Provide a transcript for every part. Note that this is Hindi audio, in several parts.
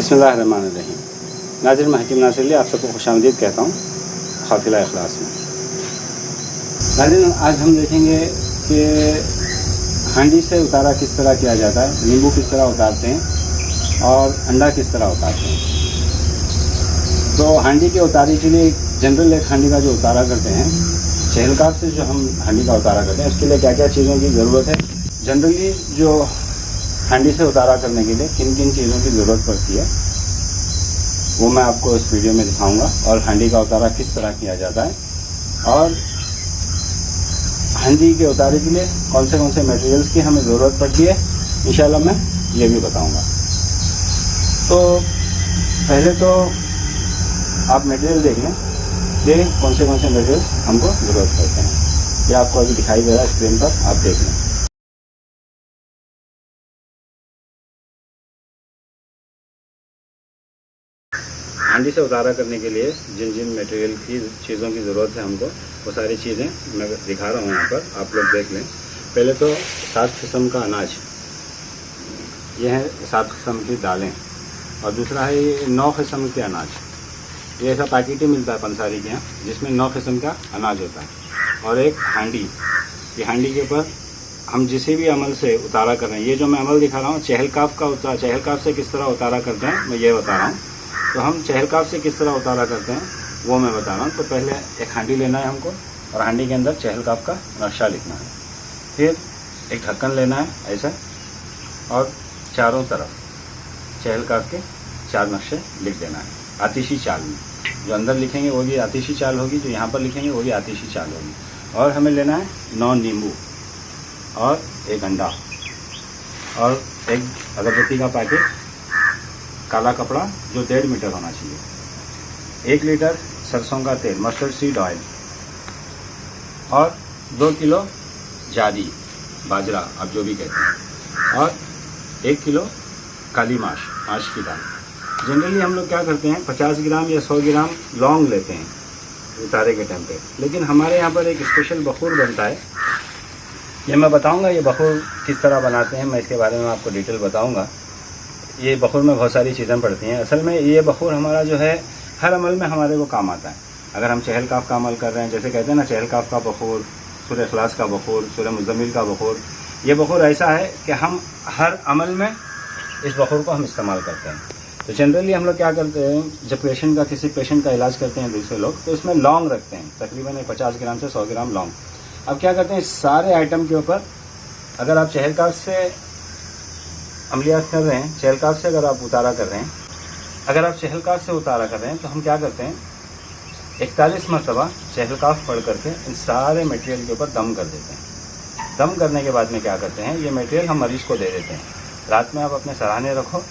बिस्मिल्लाहिर्रहमानिर्रहीम। नाज़रीन, मैं हकीम नासिर अली आप सबको खुशामदीद कहता हूँ काफ़िला इखलास में। नाज़रीन, आज हम देखेंगे कि हांडी से उतारा किस तरह किया जाता है, नींबू किस तरह उतारते हैं और अंडा किस तरह उतारते हैं। तो हांडी के उतारे के लिए जनरल एक हांडी का जो उतारा करते हैं, चहलकाव से जो हम हांडी का उतारा करते हैं, उसके लिए क्या क्या चीज़ों की ज़रूरत है। जनरली जो हांडी से उतारा करने के लिए किन किन चीज़ों की ज़रूरत पड़ती है वो मैं आपको इस वीडियो में दिखाऊंगा, और हांडी का उतारा किस तरह किया जाता है और हांडी के उतारे के लिए कौन से मटेरियल्स की हमें ज़रूरत पड़ती है, इंशाल्लाह मैं ये भी बताऊंगा। तो पहले तो आप मटेरियल देख लें, ये कौन से मटेरियल्स हमको ज़रूरत पड़ते हैं। ये आपको अभी दिखाई दे रहा है स्क्रीन पर, आप देख लें। हांडी से उतारा करने के लिए जिन जिन मटेरियल की चीज़ों की ज़रूरत है हमको, वो सारी चीज़ें मैं दिखा रहा हूँ यहाँ पर, आप लोग देख लें। पहले तो 7 किस्म का अनाज, ये है 7 किस्म की दालें, और दूसरा है ये 9 किस्म के अनाज। ये ऐसा पैकेट ही मिलता है पंसारी के यहाँ, जिसमें 9 किस्म का अनाज होता है। और एक हांडी, ये हांडी के ऊपर हम जिसे भी अमल से उतारा कर रहे हैं, ये जो मैं अमल दिखा रहा हूँ चहलकाव का चहलकाव से किस तरह उतारा करते हैं मैं ये बता रहा हूँ। तो हम चहलकाव से किस तरह उतारा करते हैं वो मैं बता रहा हूँ। तो पहले एक हांडी लेना है हमको, और हांडी के अंदर चहलकाव का नक्शा लिखना है। फिर एक ढक्कन लेना है ऐसा, और चारों तरफ चहलकाव के 4 नक्शे लिख देना है आतिशी चाल में। जो अंदर लिखेंगे वो भी आतिशी चाल होगी, जो यहाँ पर लिखेंगे वो भी आतिशी चाल होगी। और हमें लेना है 9 नींबू और 1 अंडा और एक अगरबत्ती का पैकेट, काला कपड़ा जो 1.5 मीटर होना चाहिए, 1 लीटर सरसों का तेल मस्टर्ड सीड ऑयल, और 2 किलो जादी बाजरा आप जो भी कहते हैं, और 1 किलो काली माश की दाल। जनरली हम लोग क्या करते हैं 50 ग्राम या 100 ग्राम लौंग लेते हैं उतारे के टाइम पे, लेकिन हमारे यहाँ पर एक स्पेशल बखूर बनता है, ये मैं बताऊँगा। ये बखूर किस तरह बनाते हैं मैं इसके बारे में आपको डिटेल बताऊँगा। ये बखूर में बहुत सारी चीज़ें पड़ती हैं। असल में ये बखूर हमारा जो है हर अमल में हमारे को काम आता है। अगर हम चहलकाव का अमल कर रहे हैं, जैसे कहते हैं ना चहलकाव का बखूर, सूरह इखलास का बखूर, सूरह मुज़म्मिल का बखूर, ये बखूर ऐसा है कि हम हर अमल में इस बखूर को हम इस्तेमाल करते हैं। तो जनरली हम लोग क्या करते हैं, जब किसी पेशेंट का इलाज करते हैं दूसरे लोग, तो इसमें लौंग रखते हैं, तकरीबन 50 ग्राम से 100 ग्राम लौंग। अब क्या करते हैं, सारे आइटम के ऊपर अगर आप चहलकाव से अमलियात कर रहे हैं, चहलकाव से अगर आप उतारा कर रहे हैं, अगर आप चहलकाव से उतारा कर रहे हैं, तो हम क्या करते हैं 41 मरतबा चहलकाव पढ़ करके इन सारे मटेरियल के ऊपर दम कर देते हैं। दम करने के बाद में क्या करते हैं, ये मटेरियल हम मरीज़ को दे देते हैं। रात में आप अपने सराहने रखो,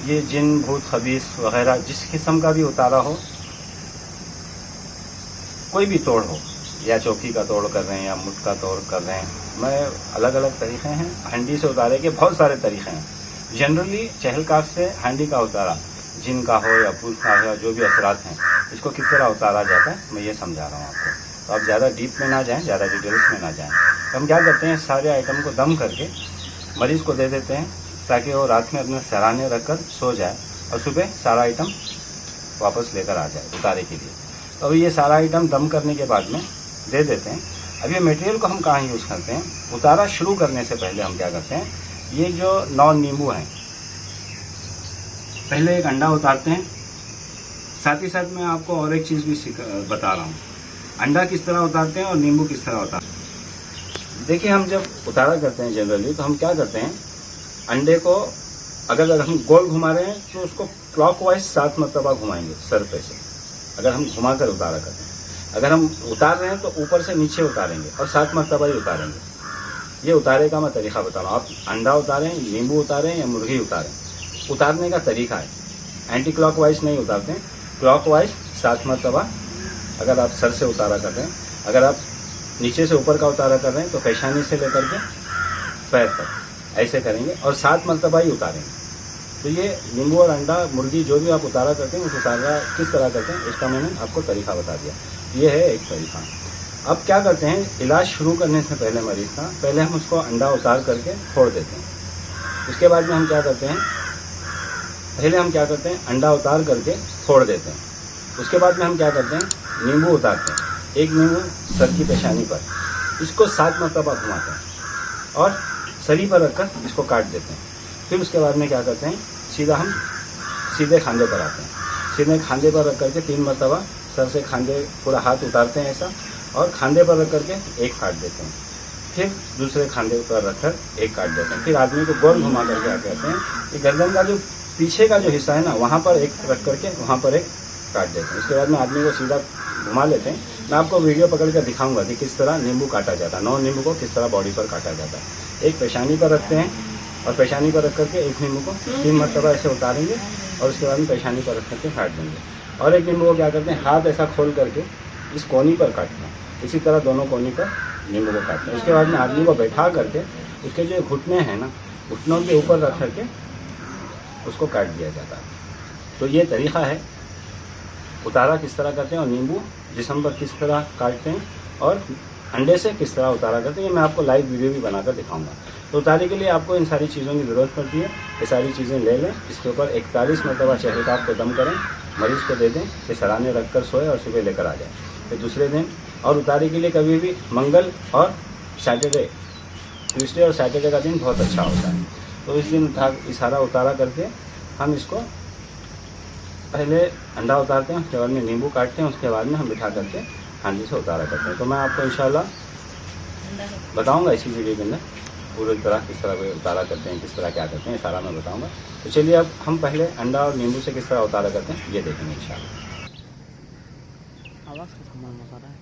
ये जिन भूत खबीस वगैरह जिस किस्म का भी उतारा हो, कोई भी तोड़ हो, या चौकी का तोड़ कर रहे हैं या मुठ का तोड़ कर रहे हैं, मैं अलग अलग तरीक़े हैं। हांडी से उतारे के बहुत सारे तरीक़े हैं। जनरली चहलकाव से हांडी का उतारा जिन का हो या भूत का हो या जो भी असरात हैं, इसको किस तरह उतारा जाता है मैं ये समझा रहा हूँ आपको। तो आप ज़्यादा डीप में ना जाएं, ज़्यादा डिटेल्स में ना जाएं। तो हम क्या करते हैं, सारे आइटम को दम करके मरीज़ को दे देते हैं, ताकि वो रात में अपने सराहने रख कर सो जाए और सुबह सारा आइटम वापस लेकर आ जाए उतारे के लिए। तो अभी ये सारा आइटम दम करने के बाद में दे देते हैं। अब ये मटेरियल को हम कहाँ यूज़ करते हैं, उतारा शुरू करने से पहले हम क्या करते हैं, ये जो 9 नींबू हैं, पहले एक अंडा उतारते हैं। साथ ही साथ मैं आपको और एक चीज़ भी बता रहा हूँ, अंडा किस तरह उतारते हैं और नींबू किस तरह उतारते हैं। देखिए, हम जब उतारा करते हैं जनरली, तो हम क्या करते हैं, अंडे को अगर हम गोल घुमा रहे हैं तो उसको क्लॉकवाइज 7 मरतबा घुमाएंगे सर पे से, अगर हम घुमा कर उतारा करते हैं। अगर हम उतार रहे हैं तो ऊपर से नीचे उतारेंगे और 7 मरतबा ही उतारेंगे। ये उतारे का मैं तरीका बता रहा हूँ। आप अंडा उतारें, नींबू उतारें या मुर्गी उतारें, उतारने का तरीका है। एंटी क्लॉकवाइज नहीं उतारते हैं, क्लॉकवाइज 7 मरतबा अगर आप सर से उतारा कर रहे हैं। अगर आप नीचे से ऊपर का उतारा कर रहे हैं तो पेशानी से लेकर के पैर तक ऐसे करेंगे और 7 मरतबा ही उतारेंगे। तो ये नींबू और अंडा, मुर्गी जो भी आप उतारा करते हैं, उस उतारा किस तरह करते हैं इसका मैंने आपको तरीका बता दिया। ये है एक तरीका। अब क्या करते हैं, इलाज शुरू करने से पहले मरीज़ का, पहले हम उसको अंडा उतार करके छोड़ देते हैं। उसके बाद में हम क्या करते हैं, पहले हम क्या करते हैं, अंडा उतार करके फोड़ देते हैं। उसके बाद में हम क्या करते हैं, नींबू उतारते हैं, एक नींबू सर की पेशानी पर, इसको 7 मरतबा घुमाते हैं और सरी पर रखकर इसको काट देते हैं। फिर उसके बाद में क्या करते हैं, सीधा हम सीधे खांधे पर आते हैं, सीधे खांधे पर रख करके 3 मरतबा सर से खांधे पूरा हाथ उतारते हैं ऐसा, और खांधे पर रख करके एक काट देते हैं, फिर दूसरे खांधे पर रखकर एक काट देते हैं। फिर आदमी को गोल घुमा करके क्या कहते हैं, ये गर्दन का जो पीछे का जो हिस्सा है ना, वहाँ पर एक रख करके वहाँ पर एक काट देते हैं। उसके बाद में आदमी को सीधा घुमा लेते हैं। मैं आपको वीडियो पकड़ कर दिखाऊंगा कि किस तरह नींबू काटा जाता है, 9 नींबू को किस तरह बॉडी पर काटा जाता है। एक पेशानी पर रखते हैं और पेशानी पर रख करके एक नींबू को 3 मरतबा ऐसे उतारेंगे और उसके बाद में पेशानी पर रख करके काट देंगे। और एक नींबू को क्या करते हैं, हाथ ऐसा खोल करके इस कोनी पर काटते हैं। इसी तरह दोनों कोनी पर नींबू को काटते हैं। उसके बाद में आदमी को बैठा करके उसके जो घुटने हैं ना, घुटनों के ऊपर रख करके उसको काट दिया जाता है। तो ये तरीक़ा है, उतारा किस तरह करते हैं और नींबू जिस्म पर किस तरह काटते हैं और अंडे से किस तरह उतारा करते हैं, ये मैं आपको लाइव वीडियो भी बनाकर दिखाऊंगा। तो उतारे के लिए आपको इन सारी चीज़ों की ज़रूरत पड़ती है। ये सारी चीज़ें ले लें, इसके ऊपर 41 मरतबा शहद को दम करें, मरीज़ को दे दें कि सराहने रख कर सोए और सुबह लेकर आ जाए। फिर दूसरे दिन और उतारे के लिए कभी भी मंगल और सैटरडे, ट्यूसडे और सैटरडे का दिन बहुत अच्छा होता है। तो इस दिन इशारा उतारा करके हम इसको पहले अंडा उतारते हैं, उसके बाद में नींबू काटते हैं, उसके बाद में हम बिठा करके हांडी से उतारा करते हैं। तो मैं आपको इंशाल्लाह बताऊंगा इसी वीडियो के अंदर पूरी तरह किस तरह उतारा करते हैं, किस तरह क्या करते हैं, सारा मैं बताऊंगा। तो चलिए अब हम पहले अंडा और नींबू से किस तरह उतारा करते हैं ये देखेंगे इंशाल्लाह। आवाज़ का सामान लगा रहा है।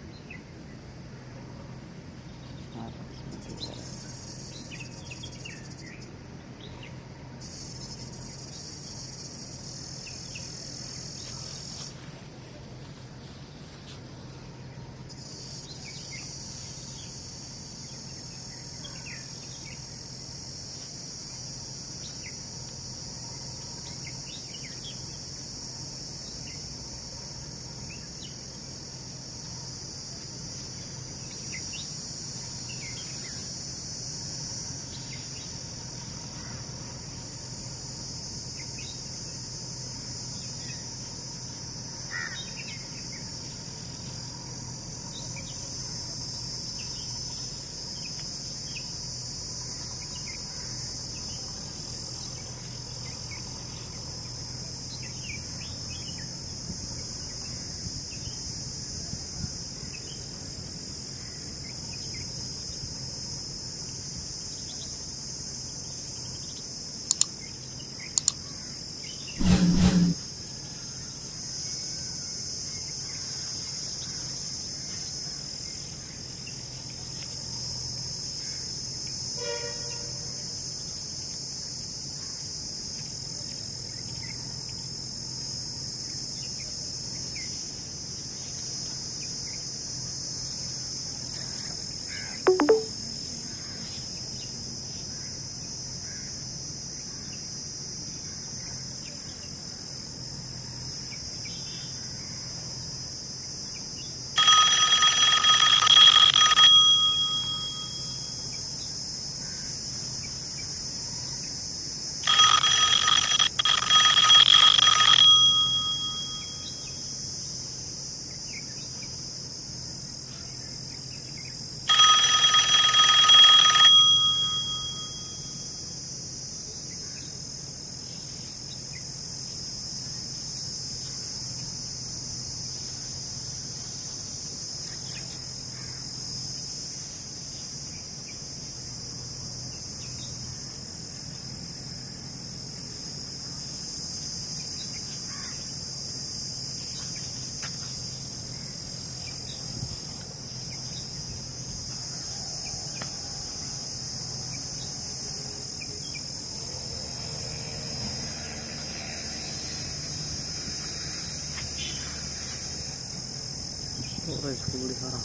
और इसको बड़ी सारा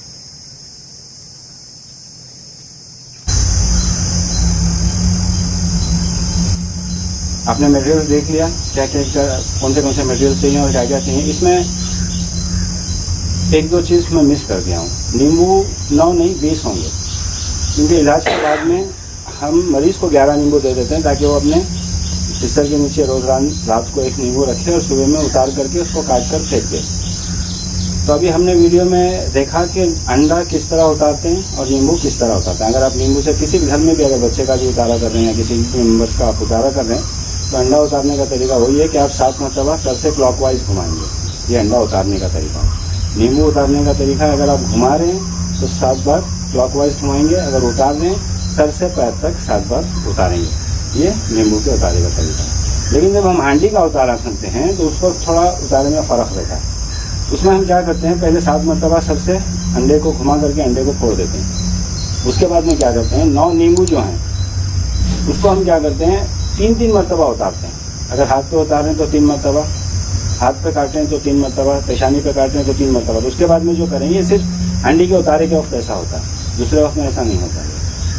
आपने मटेरियल देख लिया, क्या क्या कौन से मटेरियल चाहिए और क्या क्या चाहिए। इसमें एक दो चीज़ मैं मिस कर दिया हूँ। नींबू 9 नहीं 20 होंगे, क्योंकि इलाज के बाद में हम मरीज़ को 11 नींबू दे देते हैं ताकि वो अपने बिस्तर के नीचे रोज रात को एक नींबू रखें और सुबह में उतार करके उसको काट कर फेंक दें। तो अभी हमने वीडियो में देखा कि अंडा किस तरह उतारते हैं और नींबू किस तरह उतारते हैं। अगर आप नींबू से किसी भी घर में भी अगर बच्चे का भी उतारा कर रहे हैं या किसी भी मेम्बर्स का आप उतारा कर रहे हैं तो अंडा उतारने का तरीका वही है कि आप 7 मरतबा सर से क्लॉकवाइज घुमाएंगे। ये अंडा उतारने का तरीका है। नींबू उतारने का तरीका अगर आप घुमा रहे हैं तो 7 बार क्लॉकवाइज घुमाएंगे, अगर उतार रहे हैं सर से पैर तक 7 बार उतारेंगे। ये नींबू के उतारे का तरीका है। लेकिन जब हम हांडी का उतारा करते हैं तो उसको थोड़ा उतारने में फ़र्क रहता है। उसमें हम क्या करते हैं, पहले 7 मरतबा सर से अंडे को घुमा करके अंडे को फोड़ देते हैं। उसके बाद में क्या करते हैं, 9 नींबू जो हैं उसको हम क्या करते हैं 3-3 मरतबा उतारते हैं। अगर हाथ पे उतार रहे हैं तो 3 मरतबा, हाथ पे काट रहे हैं तो 3 मरतबा, पेशानी पे काट रहे हैं तो 3 मरतबा। तो उसके बाद में जो करेंगे सिर्फ हांडी के उतारे के वक्त ऐसा होता है, दूसरे वक्त में ऐसा नहीं होता है।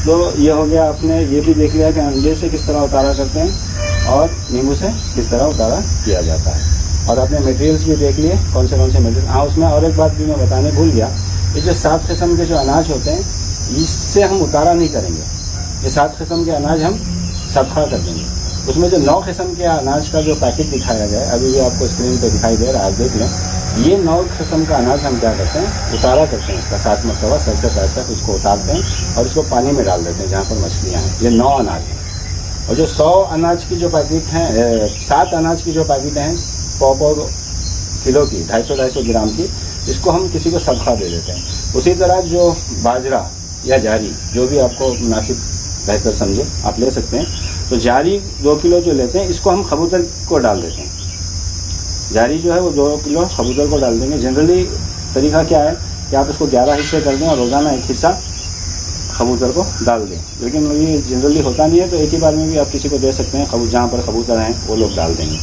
तो ये हो गया, आपने ये भी देख लिया कि अंडे से किस तरह उतारा करते हैं और नींबू से किस तरह उतारा किया जाता है। और आपने मटेरियल्स भी देख लिए कौन से मटेरियल। हाँ, उसमें और एक बात भी मैं बताने भूल गया, ये जो 7 किस्म के जो अनाज होते हैं इससे हम उतारा नहीं करेंगे। ये 7 किस्म के अनाज हम सदका कर देंगे। उसमें जो 9 किस्म के अनाज का जो पैकेट दिखाया गया है, अभी भी आपको स्क्रीन पर दिखाई दे रहा है, आप देख लें। ये 9 किस्म का अनाज हम क्या करते हैं, उतारा करते हैं। इसका 7 मरतबा सर से पैर तक उसको उतारते हैं और इसको पानी में डाल देते हैं जहाँ पर मछलियाँ हैं। ये 9 अनाज हैं। और जो 100 अनाज की जो पैकेट हैं, 7 अनाज की जो पैकेट हैं 100 किलो की, 250-250 ग्राम की, इसको हम किसी को सदका दे देते हैं। उसी तरह जो बाजरा या जारी, जो भी आपको मुनासिब बेहतर समझे आप ले सकते हैं। तो जारी 2 किलो जो लेते हैं इसको हम कबूतर को डाल देते हैं। जारी जो है वो 2 किलो कबूतर को डाल देंगे। जनरली तरीका क्या है कि आप उसको 11 हिस्से कर दें और रोज़ाना 1 हिस्सा कबूतर को डाल दें। लेकिन ये जनरली होता नहीं है, तो एक ही बार में भी आप किसी को दे सकते हैं। जहाँ पर कबूतर हैं वो लोग डाल देंगे।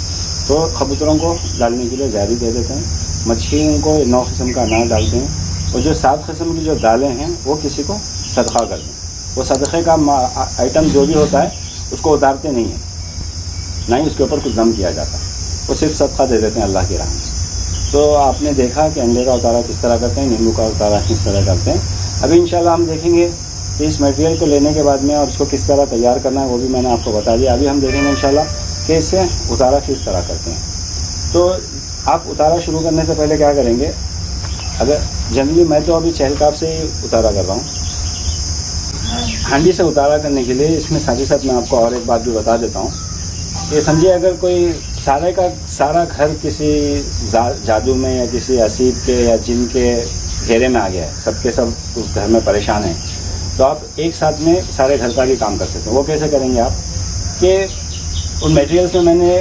तो कबूतरों को डालने के लिए जारी दे देते हैं। मछलियों को 9 किस्म का अनाज डालते हैं। और जो 7 किस्म की जो दालें हैं वो किसी को सदका कर दें। वो सदक़े का आइटम जो भी होता है उसको उतारते नहीं हैं, ना ही उसके ऊपर कुछ दम किया जाता है, वो सिर्फ सदका दे देते हैं अल्लाह की राह में। तो आपने देखा कि अंडे का उतारा किस तरह करते हैं, नींबू का उतारा किस तरह करते हैं। अभी इंशाल्लाह हम देखेंगे कि इस मटेरियल को लेने के बाद में और उसको किस तरह तैयार करना है वो भी मैंने आपको बता दिया। अभी हम देखेंगे इंशाल्लाह कि इससे उतारा किस तरह करते हैं। तो आप उतारा शुरू करने से पहले क्या करेंगे, अगर जनरली मैं तो अभी चहलकाफ से ही उतारा कर रहा हूँ। हांडी से उतारा करने के लिए इसमें साथ ही साथ मैं आपको और एक बात भी बता देता हूँ कि समझिए अगर कोई सारे का सारा घर किसी जादू में या किसी असीब के या जिन के घेरे में आ गया है, सबके सब उस घर में परेशान हैं, तो आप एक साथ में सारे घर का भी काम कर सकते हैं। वो कैसे करेंगे आप कि उन मटेरियल्स में मैंने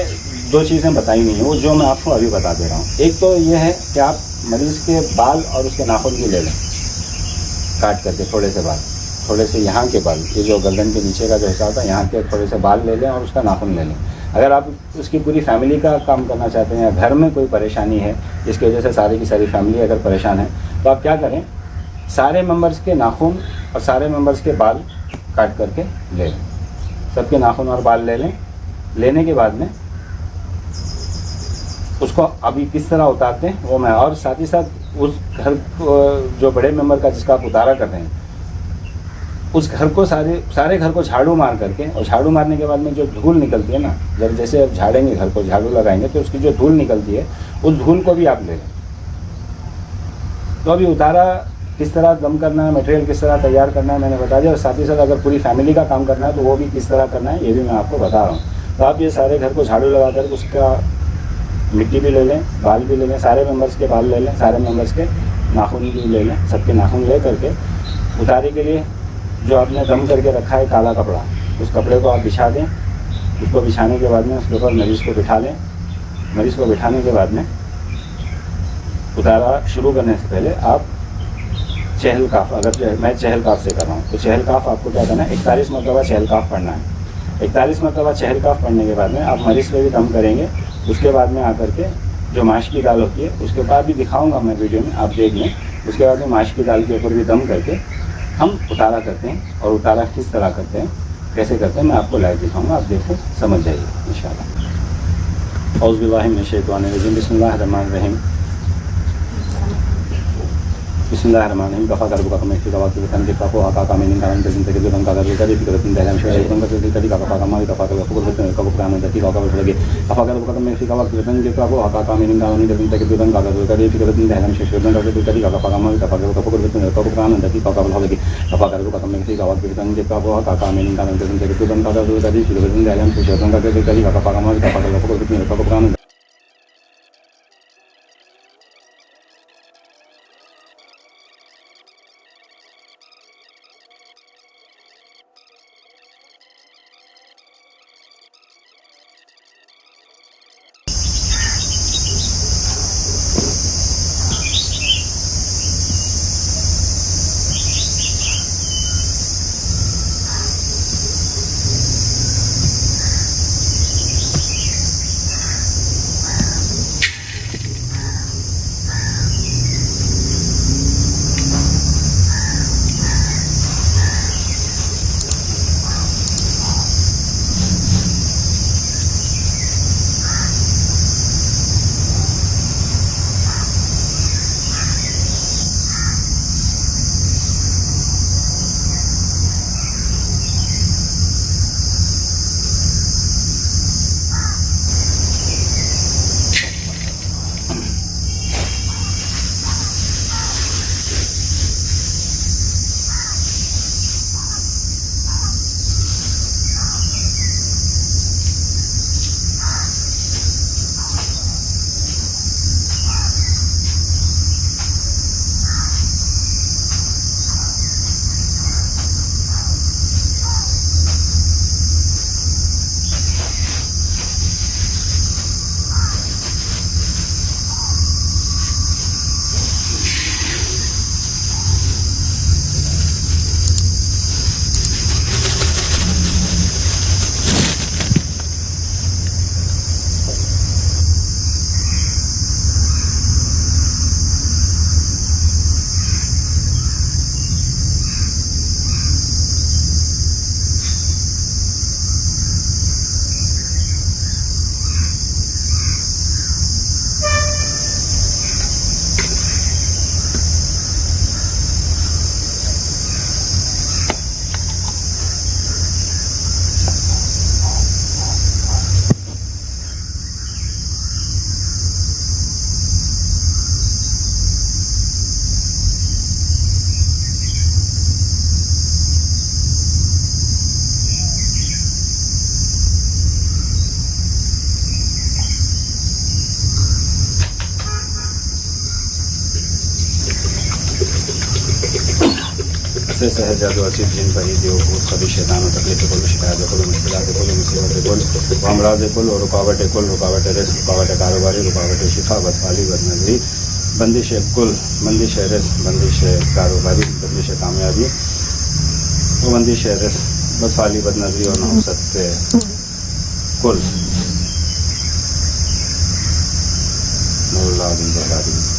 2 चीज़ें बताई नहीं है, वो जो मैं आपको अभी बता दे रहा हूँ। एक तो ये है कि आप मरीज़ के बाल और उसके नाखून भी ले लें, काट करके थोड़े से बाल, थोड़े से यहाँ के बाल, ये जो गर्दन के नीचे का जो हिस्सा होता है यहाँ के थोड़े से बाल ले लें और उसका नाखून ले लें। अगर आप उसकी पूरी फैमिली का काम करना चाहते हैं या घर में कोई परेशानी है जिसकी वजह से सारी की सारी फैमिली अगर परेशान है, तो आप क्या करें, सारे मेंबर्स के नाखून और सारे मेंबर्स के बाल काट करके ले लें। सबके नाखून और बाल ले लें। लेने के बाद में उसको अभी किस तरह उतारते हैं वो मैं, और साथ ही साथ उस घर जो बड़े मेंबर का जिसका आप उतारा कर रहे हैं उस घर को सारे घर को झाड़ू मार करके, और झाड़ू मारने के बाद में जो धूल निकलती है ना, जब जैसे आप झाड़ेंगे घर को, झाड़ू लगाएंगे तो उसकी जो धूल निकलती है उस धूल को भी आप ले लें। तो अभी उतारा किस तरह दम करना है, मटेरियल किस तरह तैयार करना है मैंने बता दिया। और साथ ही साथ अगर पूरी फैमिली का काम करना है तो वो भी किस तरह करना है ये भी मैं आपको बता रहा हूँ। तो आप ये सारे घर को झाड़ू लगा कर उसका मिट्टी भी ले लें, बाल भी ले लें, सारे मेंबर्स के बाल ले लें, सारे मेंबर्स के नाखून भी ले लें। सबके नाखून ले करके उतारे के लिए जो आपने दम करके रखा है काला कपड़ा, उस कपड़े को आप बिछा दें। उसको बिछाने के बाद में उसके ऊपर मरीज़ को बिठा लें। मरीज़ को बिठाने के बाद में उतारा शुरू करने से पहले आप चहलकाफ, अगर मैं चहलकाफ से कर रहा हूँ तो चहलकाफ आपको क्या करना है, 41 मरतबा चहलकाफ पढ़ना है। 41 मरतबा चहलकाफ पढ़ने के बाद में आप मरीज़ पे भी दम करेंगे। उसके बाद में आकर के जो माश की दाल होती है उसके बाद भी दिखाऊंगा मैं वीडियो में, आप देख लें। उसके बाद में माश की दाल के ऊपर भी दम करके हम उतारा करते हैं। और उतारा किस तरह करते हैं, कैसे करते हैं, मैं आपको लाइव दिखाऊंगा, आप देखें समझ जाइए इंशाल्लाह। औज़ु बिल्लाहि मिनश शैतानिर रजीम, बिस्मिल्लाहिर रहमानिर रहीम। Bismillahirrahmanirrahim. Kafa garbu kafa mekti kafa tu kan kita ko aka kami ning kan jadi kita bilang kaga jadi kita tin dalam syai bang kita tadi kafa kafa mari kafa kafa ko betul kafa kafa jadi kafa kafa lagi kafa garbu kafa mekti kafa tu kan kita ko aka kami ning kan jadi kita bilang kaga jadi kita tin dalam syai bang kita tadi kafa kafa mari kafa kafa ko betul kafa kafa jadi kafa kafa lagi kafa garbu kafa mekti kafa tu kan kita ko aka kami ning kan jadi kita bilang kaga jadi kita tin dalam syai bang kita tadi kafa kafa mari kafa kafa ko betul kafa kafa से सहजाद वसीफ जिन परी देव भूत कभी शैतान तकलीफ कुल शिकायत कुल मुश्किलात कुल मुसीबत कुल अमराज कुल रुकावट रेस रुकावट कारोबारी रुकावट शिफा बदफाली बदनजरी बंदिश कुल बंदिश रेस बंदिश कारोबारी बंदिश कामयाबी बंदिश रेस बदफाली बदनजरी और नौसत कुल नौला दिन बहलादी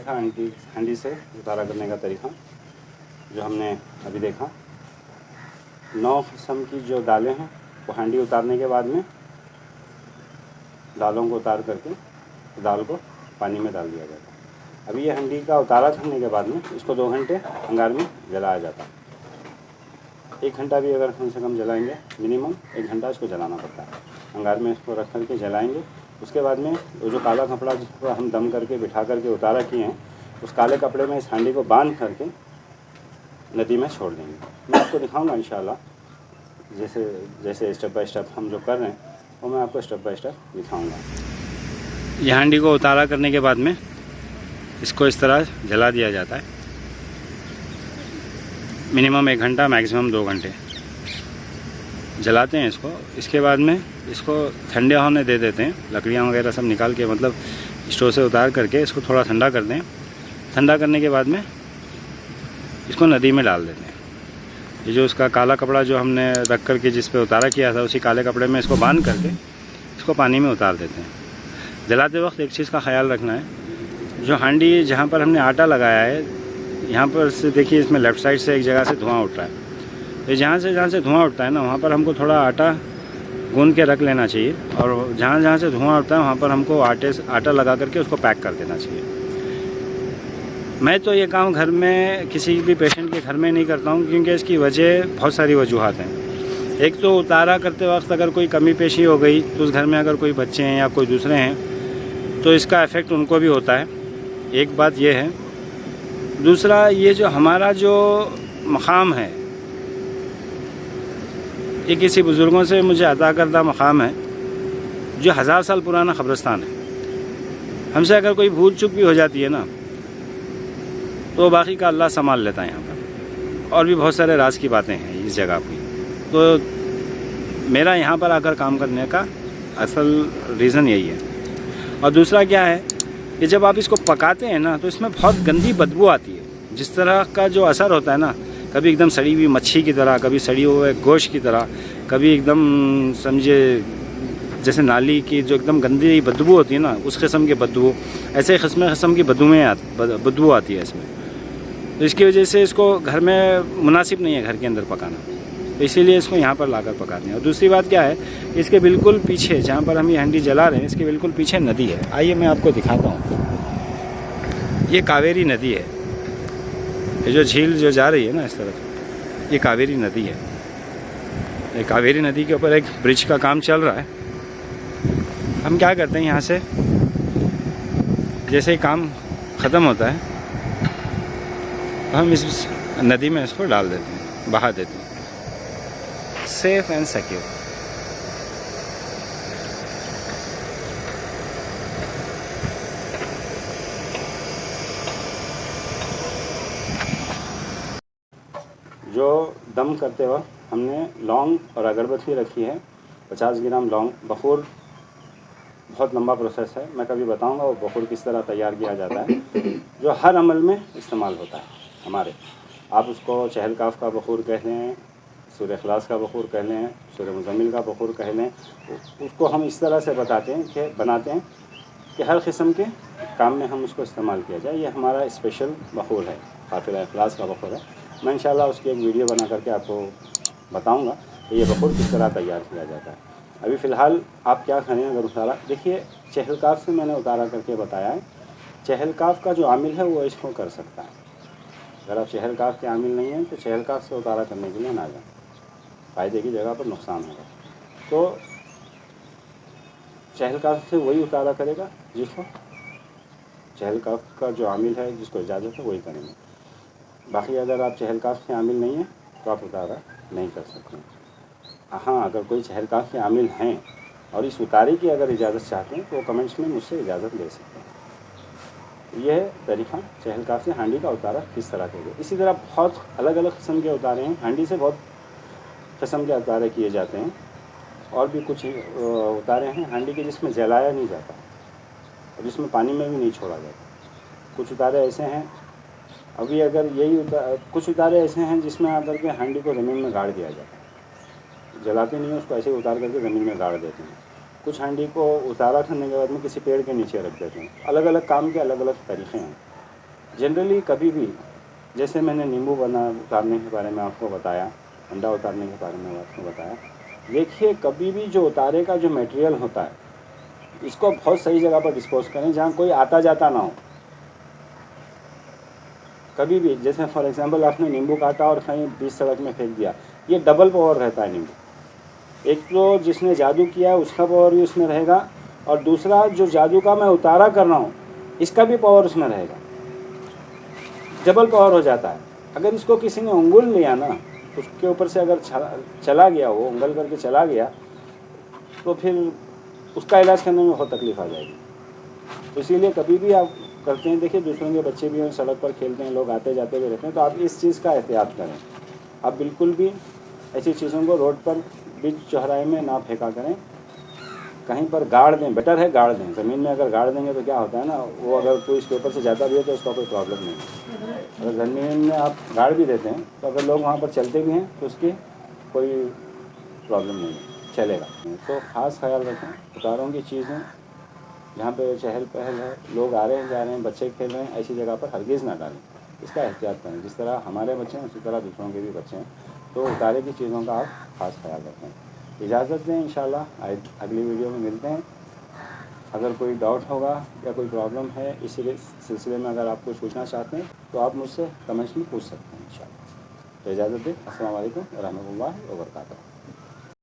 था हांडी से उतारा करने का तरीका जो हमने अभी देखा। 9 किस्म की जो दालें हैं वो हांडी उतारने के बाद में दालों को उतार करके दाल को पानी में डाल दिया जाता है। अभी ये हांडी का उतारा करने के बाद में इसको 2 घंटे अंगार में जलाया जाता है। 1 घंटा भी अगर कम से कम जलाएंगे, मिनिमम 1 घंटा इसको जलाना पड़ता है। अंगार में इसको रख करके जलाएंगे। उसके बाद में वो जो काला कपड़ा जिसको हम दम करके बिठा करके उतारा किए हैं, उस काले कपड़े में इस हांडी को बांध करके नदी में छोड़ देंगे। मैं आपको दिखाऊंगा इंशाल्लाह, जैसे स्टेप बाय स्टेप हम जो कर रहे हैं वो मैं आपको स्टेप बाय स्टेप दिखाऊंगा। ये हांडी को उतारा करने के बाद में इसको इस तरह जला दिया जाता है। मिनिमम 1 घंटा, मैक्सिमम 2 घंटे जलाते हैं इसको। इसके बाद में इसको ठंडे होने दे देते हैं। लकड़ियाँ वगैरह सब निकाल के, मतलब स्टोव से उतार करके इसको थोड़ा ठंडा करते हैं। ठंडा करने के बाद में इसको नदी में डाल देते हैं। ये जो उसका काला कपड़ा जो हमने रख करके जिस पे उतारा किया था, उसी काले कपड़े में इसको बांध करके इसको पानी में उतार देते हैं। जलाते वक्त एक चीज़ का ख्याल रखना है, जो हांडी जहाँ पर हमने आटा लगाया है, यहाँ पर से देखिए इसमें लेफ़्ट साइड से एक जगह से धुआं उठ रहा है। तो जहाँ से धुआं उठता है ना, वहाँ पर हमको थोड़ा आटा गूंद के रख लेना चाहिए, और जहाँ से धुआं उठता है वहाँ पर हमको आटा लगा करके उसको पैक कर देना चाहिए। मैं तो ये काम घर में किसी भी पेशेंट के घर में नहीं करता हूँ, क्योंकि इसकी वजह बहुत सारी वजूहात हैं। एक तो उतारा करते वक्त अगर कोई कमी पेशी हो गई तो उस घर में अगर कोई बच्चे हैं या कोई दूसरे हैं तो इसका इफ़ेक्ट उनको भी होता है। एक बात ये है। दूसरा, ये जो हमारा जो मकाम है, ये किसी बुज़ुर्गों से मुझे अता करदा मकाम है जो 1000 साल पुराना क़ब्रिस्तान है। हमसे अगर कोई भूल चूक भी हो जाती है ना, तो बाकी का अल्लाह संभाल लेता है यहाँ पर। और भी बहुत सारे राज की बातें हैं इस जगह की। तो मेरा यहाँ पर आकर काम करने का असल रीज़न यही है। और दूसरा क्या है कि जब आप इसको पकाते हैं ना, तो इसमें बहुत गंदी बदबू आती है। जिस तरह का जो असर होता है ना, कभी एकदम सड़ी हुई मच्छी की तरह, कभी सड़ी हुए गोश्त की तरह, कभी एकदम समझे जैसे नाली की जो एकदम गंदी बदबू होती है ना, उस किस्म की बदबू, ऐसे किस्म की बदबू आती है इसमें। तो इसकी वजह से इसको घर में मुनासिब नहीं है घर के अंदर पकाना, तो इसीलिए इसको यहाँ पर लाकर पकाते हैं। और दूसरी बात क्या है, इसके बिल्कुल पीछे जहाँ पर हम ये हांडी जला रहे हैं, इसके बिल्कुल पीछे नदी है। आइए मैं आपको दिखाता हूँ। ये कावेरी नदी है। ये जो झील जो जा रही है ना इस तरफ, ये कावेरी नदी है। ये कावेरी नदी के ऊपर एक ब्रिज का काम चल रहा है। हम क्या करते हैं, यहाँ से जैसे ही काम ख़त्म होता है हम इस नदी में इसको डाल देते हैं, बहा देते हैं। Safe and secure. जो दम करते वक्त हमने लौंग और अगरबत्ती रखी है, 50 ग्राम लौंग। बखूर बहुत लंबा प्रोसेस है, मैं कभी बताऊंगा वो बखूर किस तरह तैयार किया जाता है, जो हर अमल में इस्तेमाल होता है हमारे। आप उसको चहल काफ का बखूर कह लें, सूरह इखलास का बखूर कह लें, सूरह मुज़म्मिल का बखूर कह लें, उसको हम इस तरह से बनाते हैं कि हर किस्म के काम में हम उसको इस्तेमाल किया जाए। ये हमारा स्पेशल बखूर है, काफिला इखलास का बखूर है। मैं इंशाल्लाह उसकी एक वीडियो बना करके आपको बताऊंगा कि ये बखूर किस तरह तैयार किया जाता है। अभी फ़िलहाल आप क्या करें, अगर उतारा, देखिए चहल काफ से मैंने उतारा करके बताया है। चहल काफ का जो आमिल है वो इसको कर सकता है। अगर आप चहल काफ के आमिल नहीं हैं तो चहल काफ से उतारा करने के लिए ना जाएं, फ़ायदे की जगह पर नुकसान होगा। तो चहल काफ से वही उतारा करेगा जिसको चहल काफ का जो आमिल है, जिसको इजाज़त है, वही करेंगे। बाकी अगर आप चहल काफ के आमिल नहीं हैं तो आप उतारा नहीं कर सकते। हाँ, अगर कोई चहल काफ के आमिल हैं और इस उतारे की अगर इजाज़त चाहते हैं तो वो कमेंट्स में मुझसे इजाज़त ले सकते हैं। यह तरीक़ा चहल काफ से हांडी का उतारा किस तरह के। इसी तरह बहुत अलग अलग किस्म के उतारे हैं। हांडी से बहुत किस्म के उतारे किए जाते हैं। और भी कुछ उतारे हैं हांडी के जिसमें जलाया नहीं जाता और जिसमें पानी में भी नहीं छोड़ा जाता। कुछ उतारे ऐसे हैं, अभी अगर कुछ उतारे ऐसे हैं जिसमें आकर के हांडी को ज़मीन में गाड़ दिया जाता है। जलाते नहीं है उसको, ऐसे उतार करके ज़मीन में गाड़ देते हैं। कुछ हांडी को उतारा करने के बाद में किसी पेड़ के नीचे रख देते हैं। अलग अलग काम के अलग अलग तरीक़े हैं। जनरली कभी भी, जैसे मैंने नींबू उतारने के बारे में आपको बताया, अंडा उतारने के बारे में आपको बताया, देखिए कभी भी जो उतारे का जो मटेरियल होता है, इसको बहुत सही जगह पर डिस्पोज करें जहाँ कोई आता जाता ना हो। कभी भी, जैसे फॉर एग्जांपल आपने नींबू काटा और कहीं बीच सड़क में फेंक दिया, ये डबल पावर रहता है नींबू। एक तो जिसने जादू किया है उसका पावर भी उसमें रहेगा, और दूसरा जो जादू का मैं उतारा कर रहा हूँ इसका भी पावर उसमें रहेगा, डबल पावर हो जाता है। अगर इसको किसी ने उंगल लिया ना, उसके ऊपर से अगर चला गया, वो उंगल करके चला गया, तो फिर उसका इलाज करने में बहुत तकलीफ आ जाएगी। तो इसीलिए कभी भी आप करते हैं, देखिए दूसरों के बच्चे भी हैं, सड़क पर खेलते हैं, लोग आते जाते भी रहते हैं, तो आप इस चीज़ का एहतियात करें। आप बिल्कुल भी ऐसी चीज़ों को रोड पर बीच चौराहे में ना फेंका करें, कहीं पर गाड़ दें, बेटर है गाड़ दें। ज़मीन में अगर गाड़ देंगे तो क्या होता है ना, वो अगर कोई इसके ऊपर से जाता भी है तो उसका कोई प्रॉब्लम नहीं है। अगर ज़मीन में आप गाड़ भी देते हैं तो अगर लोग वहाँ पर चलते भी हैं तो उसकी कोई प्रॉब्लम नहीं है, चलेगा। तो ख़ास ख्याल रखें, उतारों की चीज़ें जहाँ पे चहल पहल है, लोग आ रहे हैं जा रहे हैं, बच्चे खेल रहे हैं, ऐसी जगह पर हरगिज़ ना डालें। इसका एहतियात करें। जिस तरह हमारे बच्चे हैं उसी तरह दूसरों के भी बच्चे हैं, तो उतारे की चीज़ों का आप ख़ास ख्याल रखें। इजाज़त दें, इंशाल्लाह अगली वीडियो में मिलते हैं। अगर कोई डाउट होगा या कोई प्रॉब्लम है इसी सिलसिले में अगर आप कुछ पूछना चाहते हैं तो आप मुझसे कमेंट्स में पूछ सकते हैं इंशाल्लाह। तो इजाज़त दें। अस्सलाम वालेकुम व रहमतुल्लाहि व बरकातहू।